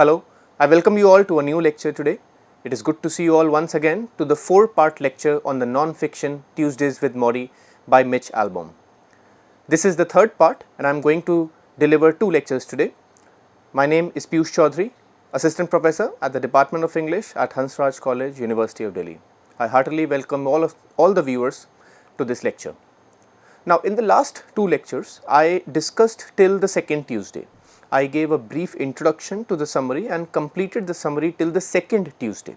Hello, I welcome you all to a new lecture today. It is good to see you all once again to the 4-part lecture on the non-fiction Tuesdays with Morrie by Mitch Albom. This is the third part and I am going to deliver 2 lectures today. My name is Piyush Chaudhary, Assistant Professor at the Department of English at Hansraj College, University of Delhi. I heartily welcome all the viewers to this lecture. Now, in the last 2 lectures, I discussed till the second Tuesday. I gave a brief introduction to the summary and completed the summary till the second Tuesday.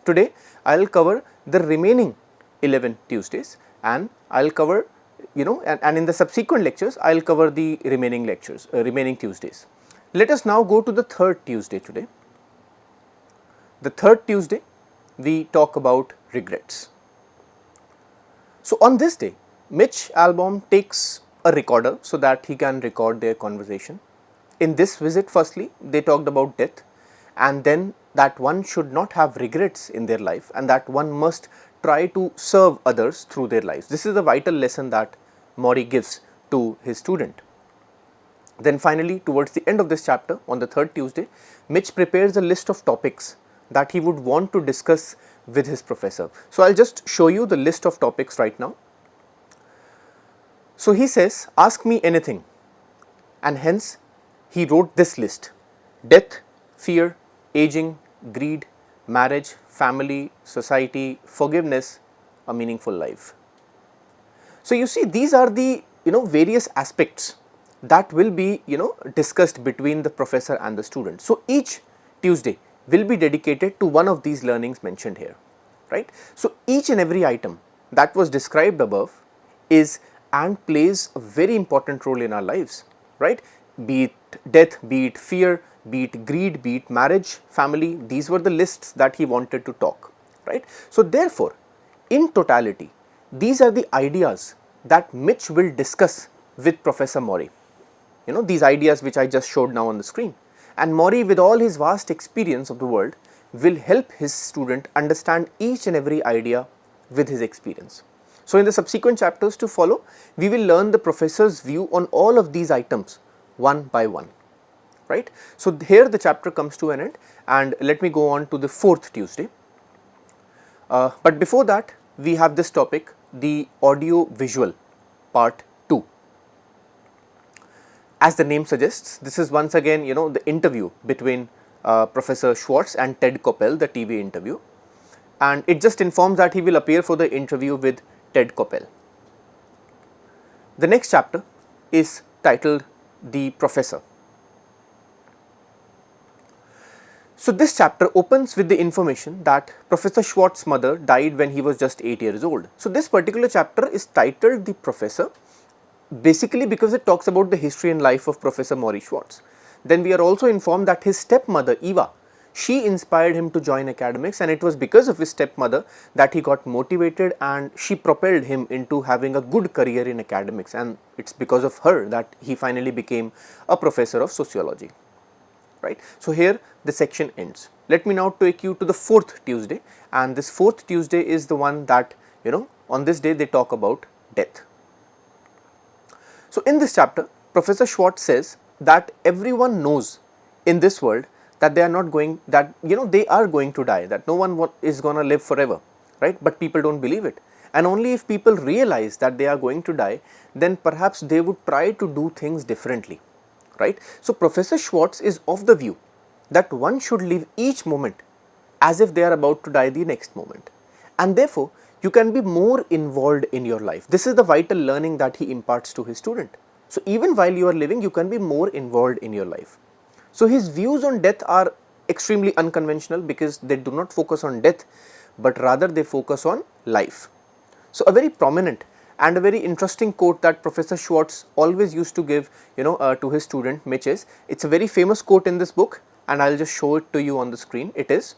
Today, I will cover the remaining 11 Tuesdays and I will cover, and in the subsequent lectures, I will cover the remaining Tuesdays. Let us now go to the third Tuesday today. The third Tuesday, we talk about regrets. So, on this day, Mitch Albom takes a recorder so that he can record their conversation. In this visit, firstly, they talked about death and then that one should not have regrets in their life and that one must try to serve others through their lives. This is the vital lesson that Morrie gives to his student. Then finally, towards the end of this chapter, on the third Tuesday, Mitch prepares a list of topics that he would want to discuss with his professor. So, I will just show you the list of topics right now. So, he says, ask me anything, and hence he wrote this list: death, fear, aging, greed, marriage, family, society, forgiveness, a meaningful life. So, you see, these are the various aspects that will be discussed between the professor and the student. So, each Tuesday will be dedicated to one of these learnings mentioned here, right. So, each and every item that was described above is and plays a very important role in our lives, right. Be it death, be it fear, be it greed, be it marriage, family, these were the lists that he wanted to talk, right. So, therefore, in totality, these are the ideas that Mitch will discuss with Professor Morrie, these ideas which I just showed now on the screen. And Morrie, with all his vast experience of the world, will help his student understand each and every idea with his experience. So, in the subsequent chapters to follow, we will learn the professor's view on all of these items one by one, right. So, here the chapter comes to an end and let me go on to the 4th Tuesday. But before that, we have this topic, the audio visual part 2. As the name suggests, this is once again the interview between Professor Schwartz and Ted Koppel, the TV interview, and it just informs that he will appear for the interview with Ted Koppel. The next chapter is titled The Professor. So, this chapter opens with the information that Professor Schwartz's mother died when he was just 8 years old. So, this particular chapter is titled The Professor basically because it talks about the history and life of Professor Morrie Schwartz. Then we are also informed that his stepmother Eva, she inspired him to join academics, and it was because of his stepmother that he got motivated and she propelled him into having a good career in academics, and it's because of her that he finally became a professor of sociology, right. So, here the section ends. Let me now take you to the 4th Tuesday, and this 4th Tuesday is the one that on this day they talk about death. So, in this chapter, Professor Schwartz says that everyone knows in this world that they are not going, that they are going to die, that no one is going to live forever, right, but people don't believe it. And only if people realize that they are going to die, then perhaps they would try to do things differently, right. So, Professor Schwartz is of the view that one should live each moment as if they are about to die the next moment, and therefore, you can be more involved in your life. This is the vital learning that he imparts to his student. So, even while you are living, you can be more involved in your life. So, his views on death are extremely unconventional because they do not focus on death, but rather they focus on life. So, a very prominent and a very interesting quote that Professor Schwartz always used to give to his student Mitch is, it's a very famous quote in this book and I will just show it to you on the screen. It is,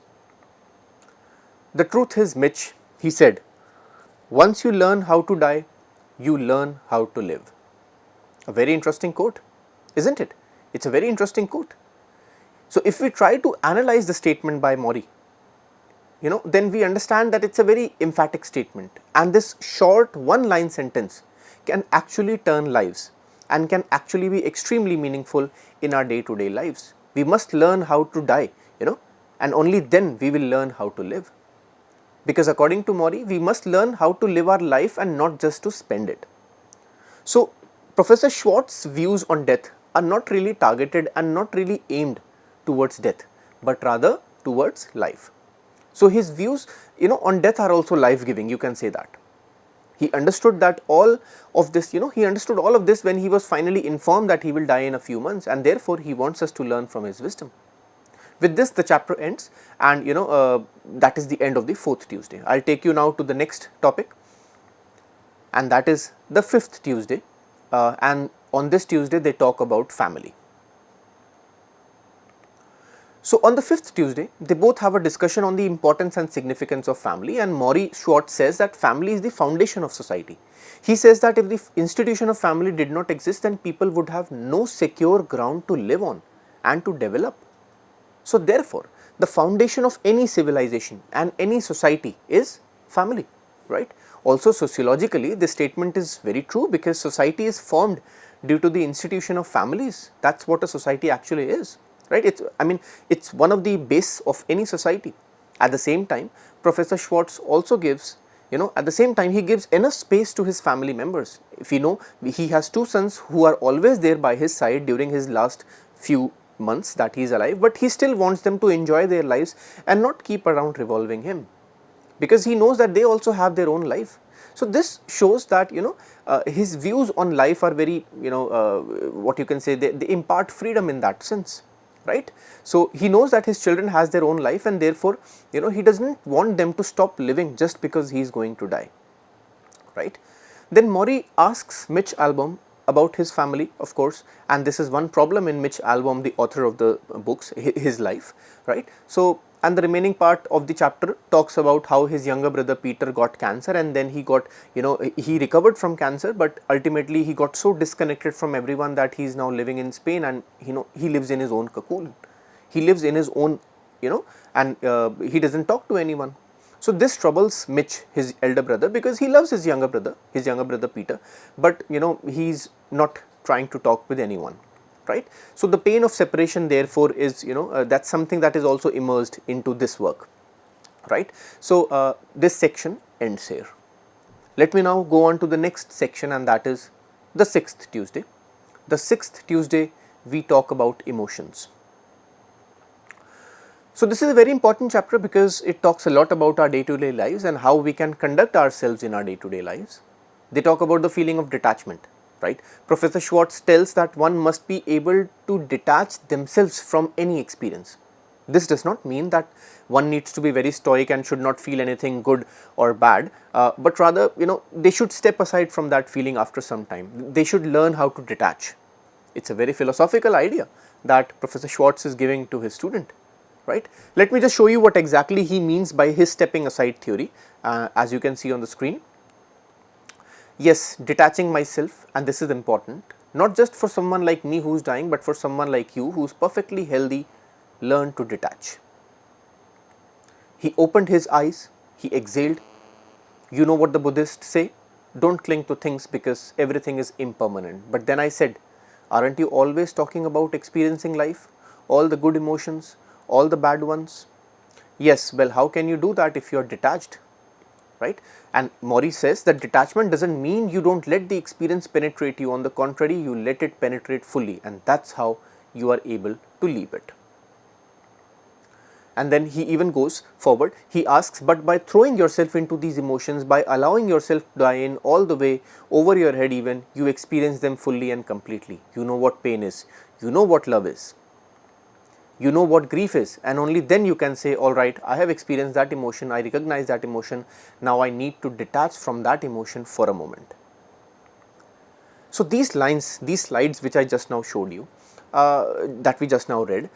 "The truth is, Mitch," he said, "once you learn how to die, you learn how to live." A very interesting quote, isn't it? It's a very interesting quote. So, if we try to analyze the statement by Morrie, then we understand that it's a very emphatic statement, and this short one-line sentence can actually turn lives and can actually be extremely meaningful in our day-to-day lives. We must learn how to die, and only then we will learn how to live. Because according to Morrie, we must learn how to live our life and not just to spend it. So, Professor Schwartz's views on death are not really targeted and not really aimed towards death, but rather towards life. So, his views, on death are also life-giving, you can say that. He understood that all of this, he understood all of this when he was finally informed that he will die in a few months, and therefore he wants us to learn from his wisdom. With this, the chapter ends, and that is the end of the 4th Tuesday. I will take you now to the next topic, and that is the 5th Tuesday, and on this Tuesday they talk about family. So, on the 5th Tuesday, they both have a discussion on the importance and significance of family, and Morrie Schwartz says that family is the foundation of society. He says that if the institution of family did not exist, then people would have no secure ground to live on and to develop. So, therefore, the foundation of any civilization and any society is family, right? Also, sociologically, this statement is very true, because society is formed due to the institution of families. That is what a society actually is, right? It's one of the base of any society. At the same time, Professor Schwartz also gives, at the same time he gives enough space to his family members. If he has 2 sons who are always there by his side during his last few months that he is alive, but he still wants them to enjoy their lives and not keep around revolving him, because he knows that they also have their own life. So, this shows that his views on life are very what you can say, they impart freedom in that sense, right. So, he knows that his children has their own life, and therefore he does not want them to stop living just because he is going to die, right. Then Morrie asks Mitch Albom about his family, of course, and this is one problem in Mitch Albom, the author of the books, his life, right. So, and the remaining part of the chapter talks about how his younger brother Peter got cancer, and then he got, he recovered from cancer, but ultimately he got so disconnected from everyone that he is now living in Spain, and he lives in his own cocoon. He lives in his own, and he does not talk to anyone. So, this troubles Mitch, his elder brother, because he loves his younger brother Peter, but he is not trying to talk with anyone, right. So, the pain of separation therefore is, that is something that is also immersed into this work, right. So, this section ends here. Let me now go on to the next section, and that is the 6th Tuesday. The 6th Tuesday we talk about emotions. So, this is a very important chapter because it talks a lot about our day-to-day lives and how we can conduct ourselves in our day-to-day lives. They talk about the feeling of detachment, right. Professor Schwartz tells that one must be able to detach themselves from any experience. This does not mean that one needs to be very stoic and should not feel anything good or bad, but rather they should step aside from that feeling after some time. They should learn how to detach. It is a very philosophical idea that Professor Schwartz is giving to his student. Right. Let me just show you what exactly he means by his stepping aside theory, as you can see on the screen. Yes, detaching myself, and this is important, not just for someone like me who is dying, but for someone like you who is perfectly healthy, learn to detach. He opened his eyes, he exhaled. You know what the Buddhists say? Don't cling to things because everything is impermanent. But then I said, aren't you always talking about experiencing life, all the good emotions, all the bad ones? Yes, well, how can you do that if you are detached, right? And Morrie says that detachment doesn't mean you don't let the experience penetrate you. On the contrary, you let it penetrate fully, and that's how you are able to leave it. And then he even goes forward. He asks, but by throwing yourself into these emotions, by allowing yourself to die in all the way over your head even, you experience them fully and completely. You know what pain is. You know what love is. You know what grief is, and only then you can say, alright, I have experienced that emotion, I recognize that emotion, now I need to detach from that emotion for a moment. So, these slides which I just now showed you, that we just now read,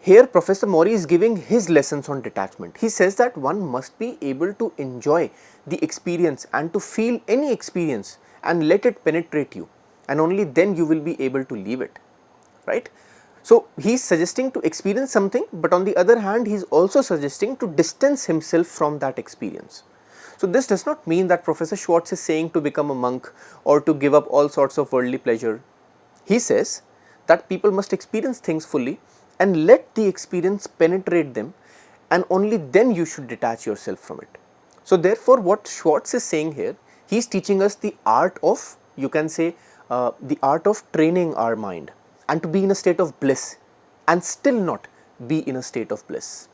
here Professor Morrie is giving his lessons on detachment. He says that one must be able to enjoy the experience and to feel any experience and let it penetrate you, and only then you will be able to leave it, right. So, he is suggesting to experience something, but on the other hand he is also suggesting to distance himself from that experience. So, this does not mean that Professor Schwartz is saying to become a monk or to give up all sorts of worldly pleasure. He says that people must experience things fully and let the experience penetrate them, and only then you should detach yourself from it. So therefore, what Schwartz is saying here, he is teaching us the art of, you can say, the art of training our mind and to be in a state of bliss and still not be in a state of bliss.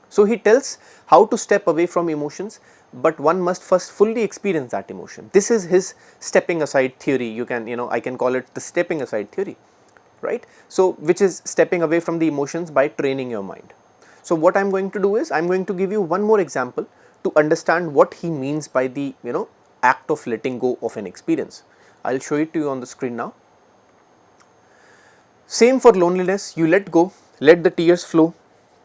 So he tells how to step away from emotions, but one must first fully experience that emotion. This is his stepping aside theory. You can, I can call it the stepping aside theory, right? So which is stepping away from the emotions by training your mind. So what I am going to do is, I am going to give you one more example to understand what he means by the, act of letting go of an experience. I will show it to you on the screen now. Same for loneliness, you let go, let the tears flow,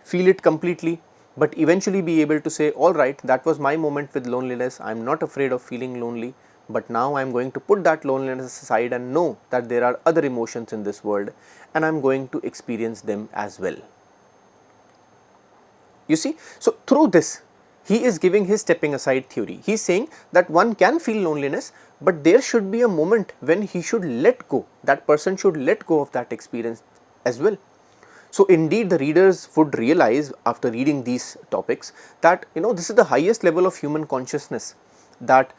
feel it completely, but eventually be able to say, alright, that was my moment with loneliness, I am not afraid of feeling lonely, but now I am going to put that loneliness aside and know that there are other emotions in this world and I am going to experience them as well. You see, so through this, he is giving his stepping aside theory. He is saying that one can feel loneliness, but there should be a moment when he should let go, that person should let go of that experience as well. So indeed the readers would realize after reading these topics that this is the highest level of human consciousness that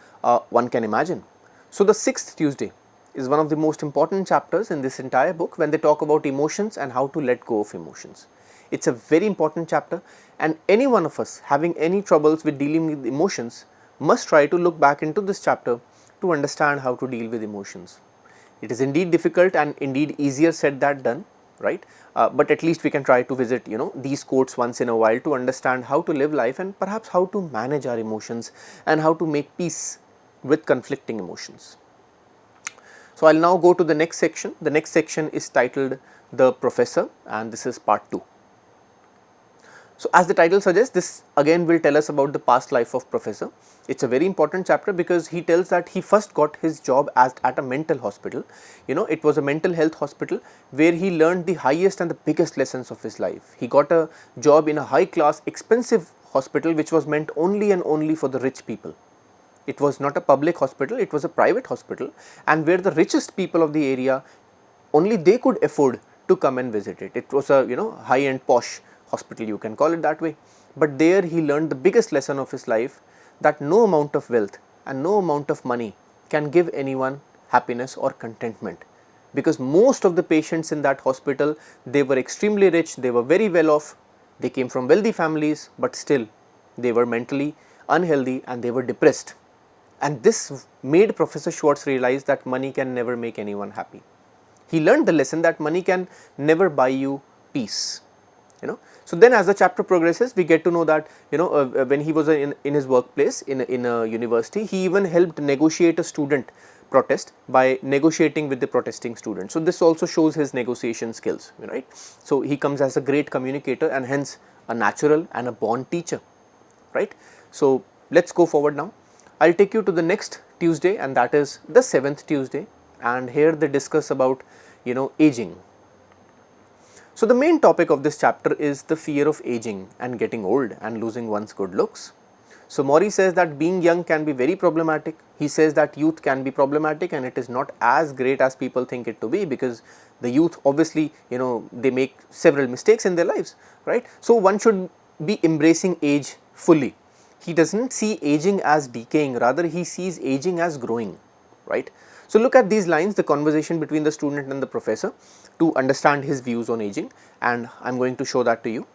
one can imagine. So the sixth Tuesday is one of the most important chapters in this entire book when they talk about emotions and how to let go of emotions. It's a very important chapter, and any one of us having any troubles with dealing with emotions must try to look back into this chapter to understand how to deal with emotions. It is indeed difficult and indeed easier said than done, right? But at least we can try to visit these quotes once in a while to understand how to live life and perhaps how to manage our emotions and how to make peace with conflicting emotions. So I'll now go to the next section. The next section is titled The Professor, and this is part 2. So as the title suggests, this again will tell us about the past life of Professor. It's a very important chapter because he tells that he first got his job at a mental hospital. It was a mental health hospital where he learned the highest and the biggest lessons of his life. He got a job in a high class expensive hospital which was meant only and only for the rich people. It was not a public hospital, it was a private hospital, and where the richest people of the area, only they could afford to come and visit it. It was a high-end posh hospital, you can call it that way. But there he learned the biggest lesson of his life, that no amount of wealth and no amount of money can give anyone happiness or contentment, because most of the patients in that hospital, they were extremely rich, they were very well off, they came from wealthy families, but still they were mentally unhealthy and they were depressed. And this made Professor Schwartz realize that money can never make anyone happy. He learned the lesson that money can never buy you peace. So then as the chapter progresses, we get to know that when he was in his workplace in a university, he even helped negotiate a student protest by negotiating with the protesting students. So this also shows his negotiation skills, right? So he comes as a great communicator and hence a natural and a born teacher, right? So let's go forward now. I'll take you to the next Tuesday, and that is the 7th Tuesday, and here they discuss about aging. So the main topic of this chapter is the fear of aging and getting old and losing one's good looks. So Morrie says that being young can be very problematic. He says that youth can be problematic and it is not as great as people think it to be, because the youth obviously they make several mistakes in their lives, right? So one should be embracing age fully. He doesn't see aging as decaying, rather he sees aging as growing, right? So look at these lines, the conversation between the student and the professor, to understand his views on aging, and I'm going to show that to you.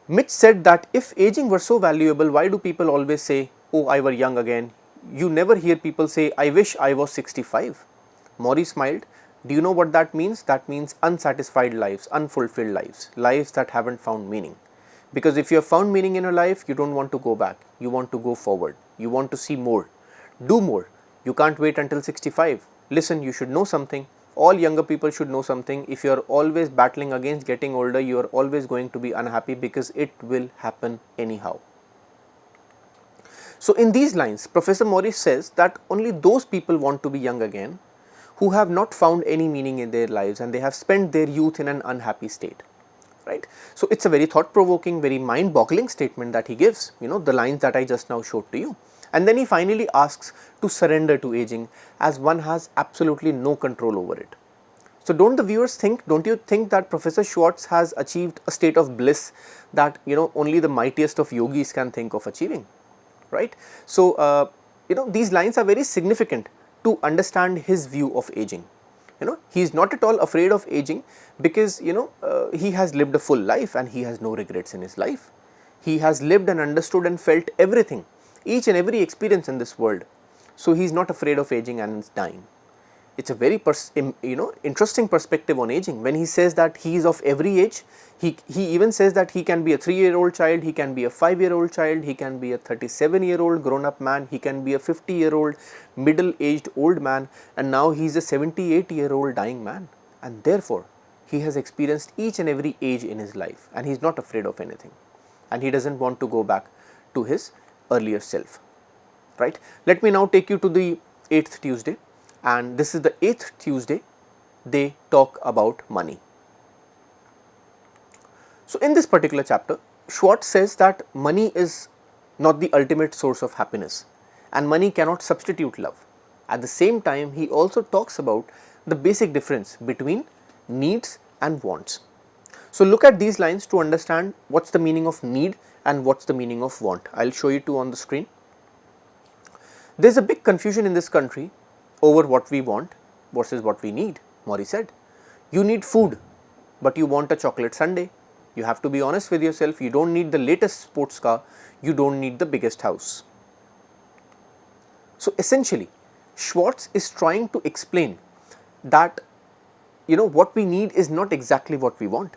Mitch said that if aging were so valuable, why do people always say, oh, I were young again? You never hear people say, I wish I was 65. Morrie smiled. Do you know what that means? That means unsatisfied lives, unfulfilled lives, lives that haven't found meaning. Because if you have found meaning in your life, you don't want to go back, you want to go forward, you want to see more, do more. You can't wait until 65. Listen, you should know something. All younger people should know something. If you are always battling against getting older, you are always going to be unhappy, because it will happen anyhow. So in these lines, Professor Morrie says that only those people want to be young again who have not found any meaning in their lives and they have spent their youth in an unhappy state. Right. So it's a very thought-provoking, very mind-boggling statement that he gives, the lines that I just now showed to you. And then he finally asks to surrender to aging, as one has absolutely no control over it. So don't the viewers think, don't you think that Professor Schwartz has achieved a state of bliss that only the mightiest of yogis can think of achieving, right? So these lines are very significant to understand his view of aging. He is not at all afraid of aging because he has lived a full life and he has no regrets in his life. He has lived and understood and felt everything, each and every experience in this world. So he is not afraid of aging and dying. It's a very interesting perspective on aging. When he says that he is of every age, he even says that he can be a 3-year-old child, he can be a 5-year-old child, he can be a 37-year-old grown-up man, he can be a 50-year-old middle-aged old man, and now he is a 78-year-old dying man. And therefore, he has experienced each and every age in his life and he is not afraid of anything. And he doesn't want to go back to his earlier self, right? Let me now take you to the 8th Tuesday. And this is the 8th Tuesday, they talk about money. So in this particular chapter, Schwartz says that money is not the ultimate source of happiness and money cannot substitute love. At the same time, he also talks about the basic difference between needs and wants. So look at these lines to understand what's the meaning of need and what's the meaning of want. I'll show you two on the screen. There's a big confusion in this country over what we want versus what we need. Morrie said, you need food, but you want a chocolate sundae. You have to be honest with yourself. You don't need the latest sports car. You don't need the biggest house. So essentially, Schwartz is trying to explain that what we need is not exactly what we want,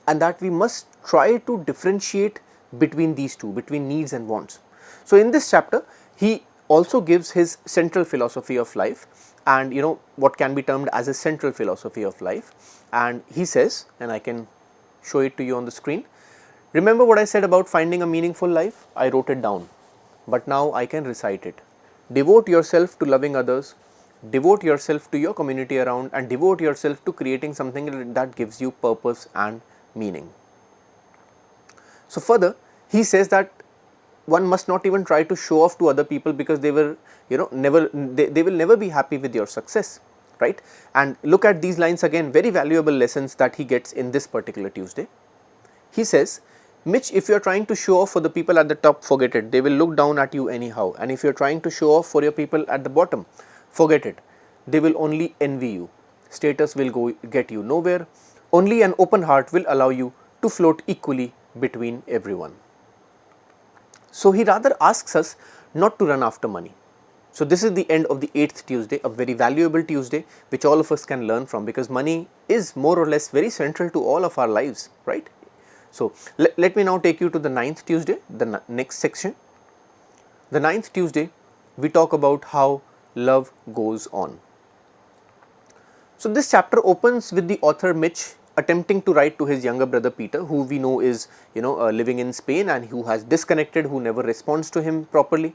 and that we must try to differentiate between these two, between needs and wants. So in this chapter, he also gives his central philosophy of life and what can be termed as a central philosophy of life, and he says, and I can show it to you on the screen. Remember what I said about finding a meaningful life? I wrote it down, but now I can recite it. Devote yourself to loving others, devote yourself to your community around, and devote yourself to creating something that gives you purpose and meaning. So further, he says that one must not even try to show off to other people because they will never be happy with your success, right? And look at these lines again, very valuable lessons that he gets in this particular Tuesday. He says, Mitch, if you are trying to show off for the people at the top, forget it. They will look down at you anyhow. And if you are trying to show off for your people at the bottom, forget it. They will only envy you. Status will get you nowhere. Only an open heart will allow you to float equally between everyone. So he rather asks us not to run after money. So this is the end of the 8th Tuesday, a very valuable Tuesday which all of us can learn from, because money is more or less very central to all of our lives, right? So let me now take you to the 9th Tuesday, the next section. The 9th Tuesday, we talk about how love goes on. So this chapter opens with the author Mitch attempting to write to his younger brother Peter, who we know is living in Spain and who has disconnected, who never responds to him properly.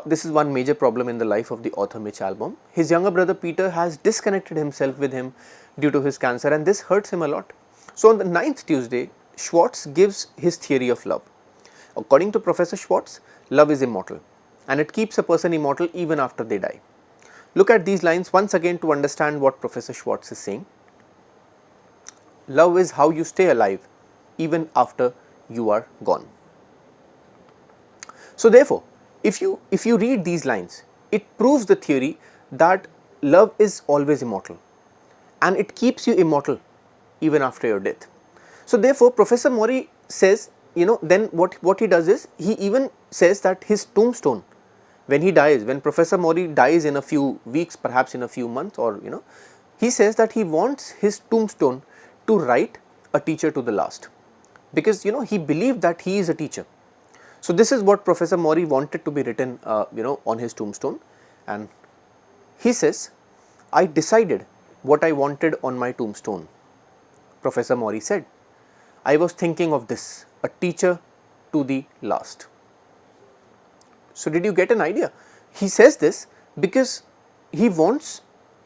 This is one major problem in the life of the author Mitch Albom. His younger brother Peter has disconnected himself with him due to his cancer, and this hurts him a lot. So on the 9th Tuesday, Schwartz gives his theory of love. According to Professor Schwartz, love is immortal and it keeps a person immortal even after they die. Look at these lines once again to understand what Professor Schwartz is saying. Love is how you stay alive even after you are gone. So therefore, if you read these lines, it proves the theory that love is always immortal and it keeps you immortal even after your death. So therefore, Professor Morrie says, then what he does is, he even says that his tombstone, when he dies, when Professor Morrie dies in a few weeks, perhaps in a few months, or he says that he wants his tombstone to write a teacher to the last, because he believed that he is a teacher. So this is what Professor Morrie wanted to be written on his tombstone, and he says, I decided what I wanted on my tombstone. Professor Morrie said, I was thinking of this, a teacher to the last. So did you get an idea? He says this because he wants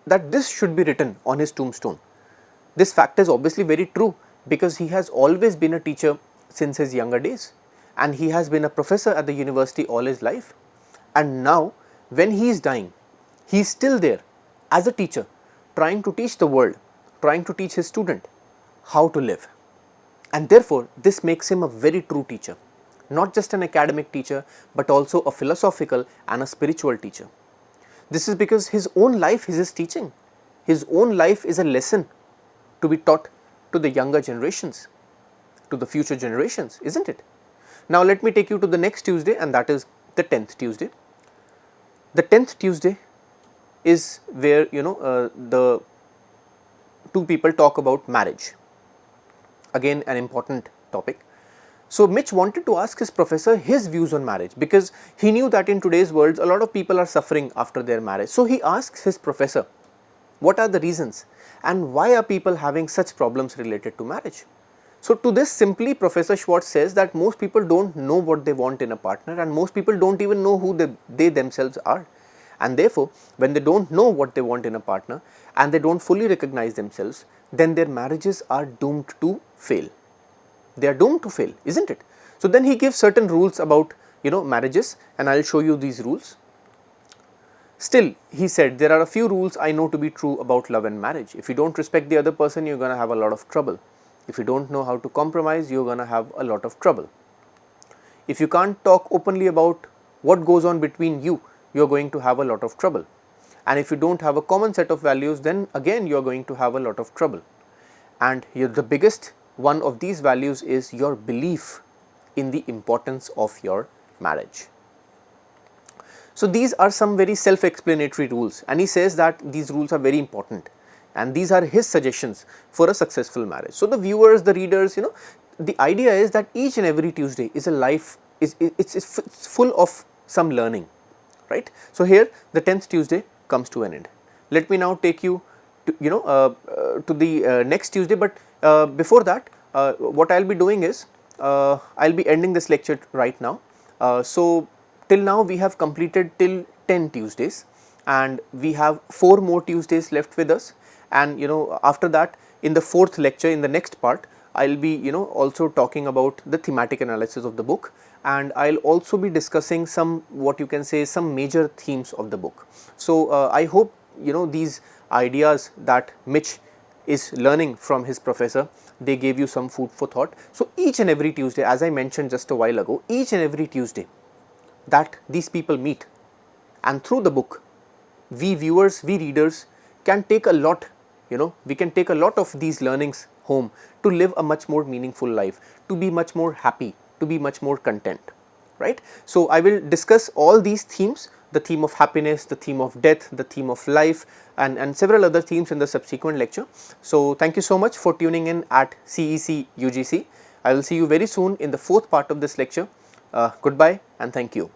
that this should be written on his tombstone. This fact is obviously very true because he has always been a teacher since his younger days, and he has been a professor at the university all his life. And now when he is dying, he is still there as a teacher trying to teach the world trying to teach his student how to live. And therefore, this makes him a very true teacher, not just an academic teacher, but also a philosophical and a spiritual teacher. This is because his own life is his teaching. His own life is a lesson to be taught to the younger generations, to the future generations, isn't it? Now let me take you to the next Tuesday, and that is the 10th Tuesday. The 10th Tuesday is where the two people talk about marriage. Again, an important topic. So Mitch wanted to ask his professor his views on marriage, because he knew that in today's world a lot of people are suffering after their marriage. So he asks his professor, what are the reasons and why are people having such problems related to marriage? So to this, simply Professor Schwartz says that most people don't know what they want in a partner, and most people don't even know who they themselves are. And therefore, when they don't know what they want in a partner and they don't fully recognize themselves, then their marriages are doomed to fail. They are doomed to fail, isn't it? So then he gives certain rules about marriages, and I will show you these rules. Still, he said, there are a few rules I know to be true about love and marriage. If you don't respect the other person, you're going to have a lot of trouble. If you don't know how to compromise, you're going to have a lot of trouble. If you can't talk openly about what goes on between you, you're going to have a lot of trouble. And if you don't have a common set of values, then again you're going to have a lot of trouble. And the biggest one of these values is your belief in the importance of your marriage. So these are some very self-explanatory rules, and he says that these rules are very important, and these are his suggestions for a successful marriage. So the viewers, the readers, the idea is that each and every Tuesday is a life, it's full of some learning, right? So here the 10th Tuesday comes to an end. Let me now take you to to the next Tuesday, but before that, what I'll be doing is I'll be ending this lecture right now. So till now we have completed till 10 Tuesdays, and we have 4 more Tuesdays left with us. And after that, in the 4th lecture, in the next part, I'll be also talking about the thematic analysis of the book, and I'll also be discussing some, what you can say, some major themes of the book. So I hope these ideas that Mitch is learning from his professor, they gave you some food for thought. So each and every Tuesday, as I mentioned just a while ago, each and every Tuesday that these people meet, and through the book, we viewers, we readers can take a lot, we can take a lot of these learnings home to live a much more meaningful life, to be much more happy, to be much more content, right? So I will discuss all these themes, the theme of happiness, the theme of death, the theme of life, and several other themes in the subsequent lecture. So thank you so much for tuning in at CEC-UGC. I will see you very soon in the 4th part of this lecture. Goodbye and thank you.